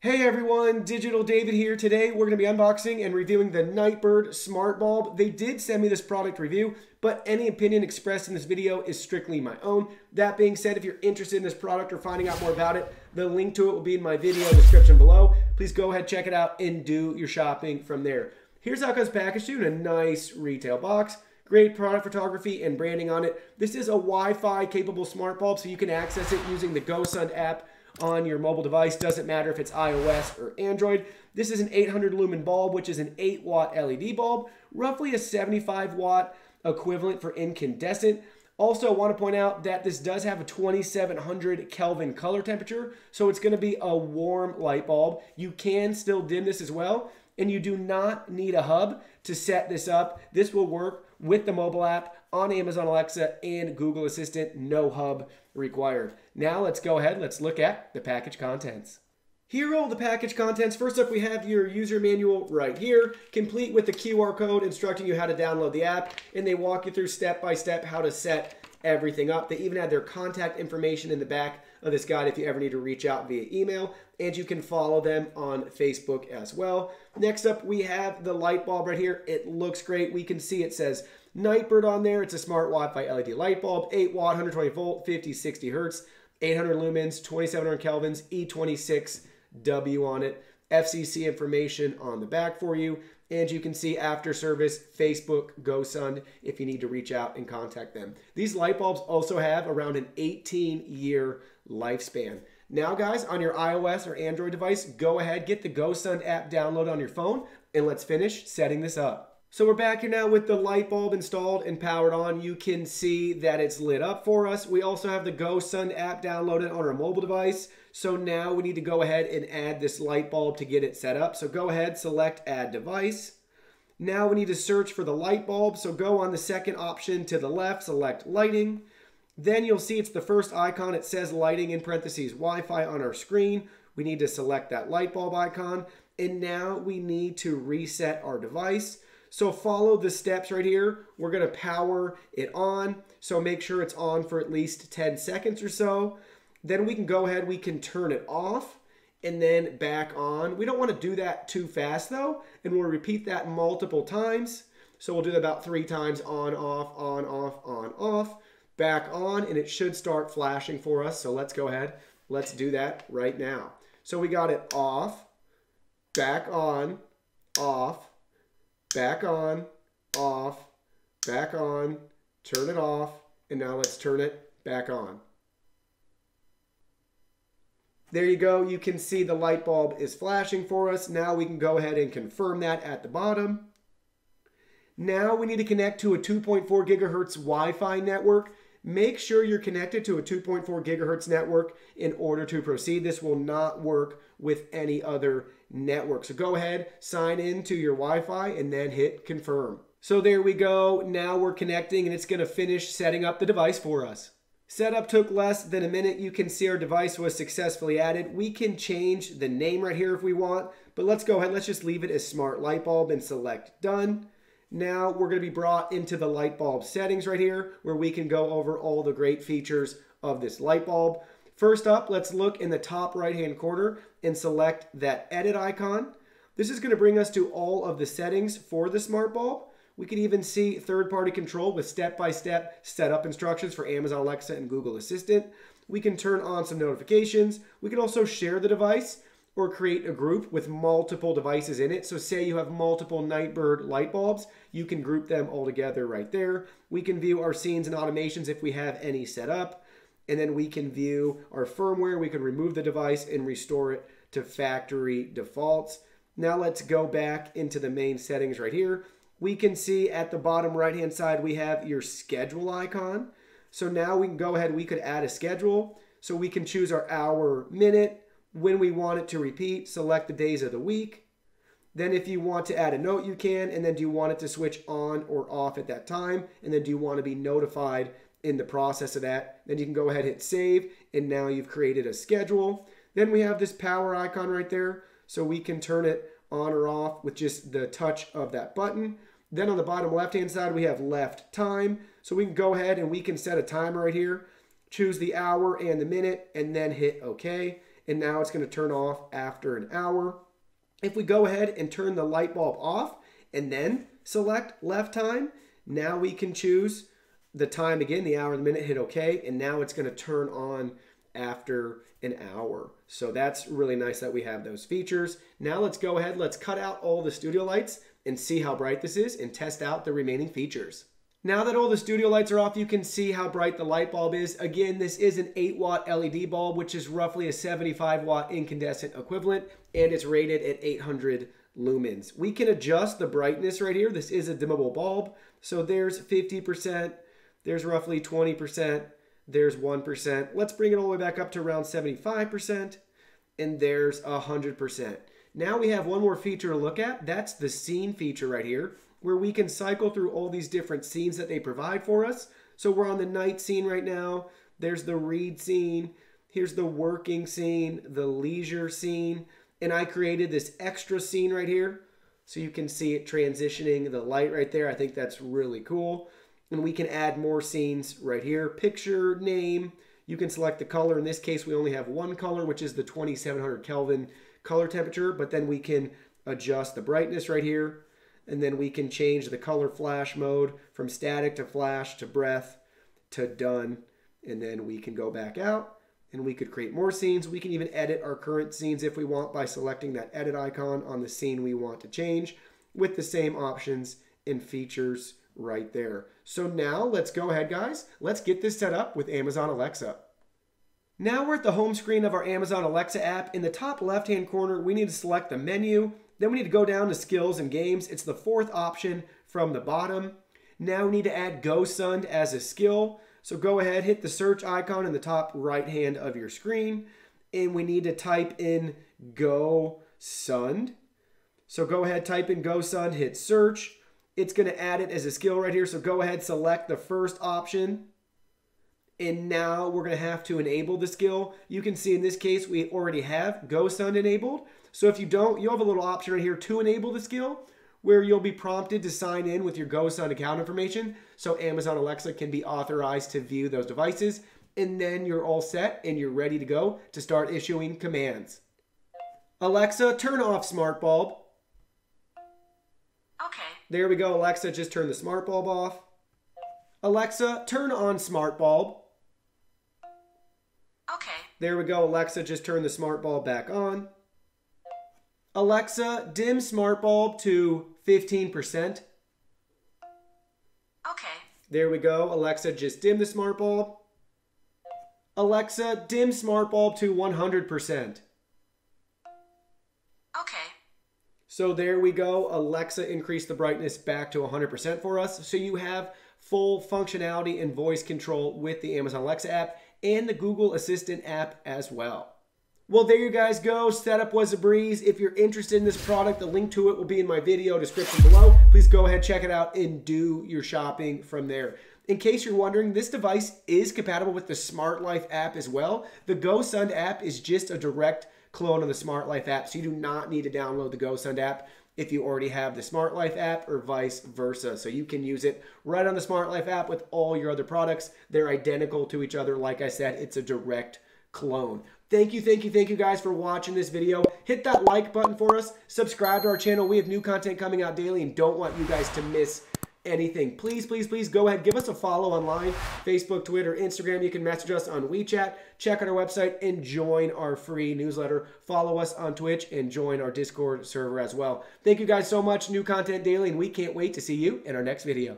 Hey everyone, Digital David here. Today we're going to be unboxing and reviewing the NiteBird Smart Bulb. They did send me this product review, but any opinion expressed in this video is strictly my own. That being said, if you're interested in this product or finding out more about it, the link to it will be in my video description below. Please go ahead, check it out, and do your shopping from there. Here's how it comes packaged to you in a nice retail box. Great product photography and branding on it. This is a Wi-Fi capable smart bulb, so you can access it using the GoSun app on your mobile device. Doesn't matter if it's iOS or Android. This is an 800 lumen bulb, which is an 8-watt LED bulb, roughly a 75-watt equivalent for incandescent. Also, want to point out that this does have a 2700 Kelvin color temperature, so it's going to be a warm light bulb. You can still dim this as well, and you do not need a hub to set this up. This will work with the mobile app on Amazon Alexa and Google Assistant. No hub required. Now let's go ahead. Let's look at the package contents. Here are all the package contents. First up, we have your user manual right here, complete with the QR code instructing you how to download the app, and they walk you through step by step how to set everything up. They even have their contact information in the back of this guide if you ever need to reach out via email, and you can follow them on Facebook as well. Next up, we have the light bulb right here. It looks great. We can see it says NiteBird on there. It's a smart Wi-Fi LED light bulb, 8 watt, 120 volt, 50, 60 hertz, 800 lumens, 2700 kelvins, E26W on it. FCC information on the back for you. And you can see after service, Facebook, GoSun, if you need to reach out and contact them. These light bulbs also have around an 18-year lifespan. Now guys, on your iOS or Android device, go ahead, get the GoSun app downloaded on your phone, and let's finish setting this up. So we're back here now with the light bulb installed and powered on. You can see that it's lit up for us. We also have the GoSun app downloaded on our mobile device. So now we need to go ahead and add this light bulb to get it set up. So go ahead, select add device. Now we need to search for the light bulb. So go on the second option to the left, select lighting. Then you'll see it's the first icon. It says lighting in parentheses Wi-Fi on our screen. We need to select that light bulb icon. And now we need to reset our device. So follow the steps right here. We're going to power it on. So make sure it's on for at least 10 seconds or so. Then we can go ahead, we can turn it off and then back on. We don't want to do that too fast though, and we'll repeat that multiple times. So we'll do that about 3 times, on, off, back on, and it should start flashing for us. So let's go ahead, let's do that right now. So we got it off, back on, off, back on, off, back on, turn it off, and now let's turn it back on. There you go. You can see the light bulb is flashing for us. Now we can go ahead and confirm that at the bottom. Now we need to connect to a 2.4 gigahertz Wi-Fi network. Make sure you're connected to a 2.4 gigahertz network in order to proceed. This will not work with any other network. So go ahead, sign in to your Wi-Fi, and then hit confirm. So there we go. Now we're connecting, and it's going to finish setting up the device for us. Setup took less than a minute. You can see our device was successfully added. We can change the name right here if we want, but let's go ahead. Let's just leave it as smart light bulb and select done. Now we're going to be brought into the light bulb settings right here where we can go over all the great features of this light bulb. First up, let's look in the top right-hand corner and select that edit icon. This is going to bring us to all of the settings for the smart bulb. We can even see third-party control with step-by-step setup instructions for Amazon Alexa and Google Assistant. We can turn on some notifications. We can also share the device or create a group with multiple devices in it. So say you have multiple NiteBird light bulbs, you can group them all together right there. We can view our scenes and automations if we have any set up. And then we can view our firmware. We can remove the device and restore it to factory defaults. Now let's go back into the main settings right here. We can see at the bottom right-hand side, we have your schedule icon. So now we can go ahead, we could add a schedule. So we can choose our hour, minute, when we want it to repeat, select the days of the week. Then if you want to add a note, you can. And then do you want it to switch on or off at that time? And then do you want to be notified in the process of that? Then you can go ahead, hit save, and now you've created a schedule. Then we have this power icon right there. So we can turn it on or off with just the touch of that button. Then on the bottom left-hand side, we have left time. So we can go ahead and we can set a timer right here, choose the hour and the minute, and then hit OK. and now it's going to turn off after an hour. If we go ahead and turn the light bulb off and then select left time, now we can choose the time again, the hour, the minute, hit OK, and now it's going to turn on after an hour. So that's really nice that we have those features. Now let's go ahead, let's cut out all the studio lights and see how bright this is and test out the remaining features. Now that all the studio lights are off, you can see how bright the light bulb is. Again, this is an 8-watt LED bulb, which is roughly a 75-watt incandescent equivalent, and it's rated at 800 lumens. We can adjust the brightness right here. This is a dimmable bulb. So there's 50%, there's roughly 20%, there's 1%. Let's bring it all the way back up to around 75%, and there's 100%. Now we have one more feature to look at. That's the scene feature right here, where we can cycle through all these different scenes that they provide for us. So we're on the night scene right now. There's the read scene. Here's the working scene, the leisure scene. And I created this extra scene right here. So you can see it transitioning the light right there. I think that's really cool. And we can add more scenes right here. Picture, name. You can select the color. In this case, we only have one color, which is the 2700 Kelvin color temperature. But then we can adjust the brightness right here. And then we can change the color flash mode from static to flash to breath to done. And then we can go back out and we could create more scenes. We can even edit our current scenes if we want by selecting that edit icon on the scene we want to change with the same options and features right there. So now let's go ahead, guys. Let's get this set up with Amazon Alexa. Now we're at the home screen of our Amazon Alexa app. In the top left-hand corner, we need to select the menu. Then we need to go down to skills and games. It's the fourth option from the bottom. Now we need to add GoSun as a skill. So go ahead, hit the search icon in the top right hand of your screen. And we need to type in GoSun. So go ahead, type in GoSun, hit search. It's going to add it as a skill right here. So go ahead, select the first option. And now we're going to have to enable the skill. You can see in this case, we already have GoSun enabled. So if you don't, you'll have a little option right here to enable the skill where you'll be prompted to sign in with your GoSun account information so Amazon Alexa can be authorized to view those devices. And then you're all set and you're ready to go to start issuing commands. Alexa, turn off smart bulb. Okay. There we go. Alexa just turned the smart bulb off. Alexa, turn on smart bulb. Okay. There we go. Alexa just turned the smart bulb back on. Alexa, dim smart bulb to 15%. Okay. There we go. Alexa just dimmed the smart bulb. Alexa, dim smart bulb to 100%. Okay. So there we go. Alexa increased the brightness back to 100% for us. So you have full functionality and voice control with the Amazon Alexa app and the Google Assistant app as well. Well, there you guys go. Setup was a breeze. If you're interested in this product, the link to it will be in my video description below. Please go ahead, check it out, and do your shopping from there. In case you're wondering, this device is compatible with the Smart Life app as well. The GoSun app is just a direct clone of the Smart Life app, so you do not need to download the GoSun app if you already have the Smart Life app or vice versa. So you can use it right on the Smart Life app with all your other products. They're identical to each other. Like I said, it's a direct clone. Thank you guys for watching this video. Hit that like button for us. Subscribe to our channel. We have new content coming out daily and don't want you guys to miss anything. Please go ahead. Give us a follow online. Facebook, Twitter, Instagram. You can message us on WeChat. Check out our website and join our free newsletter. Follow us on Twitch and join our Discord server as well. Thank you guys so much. New content daily and we can't wait to see you in our next video.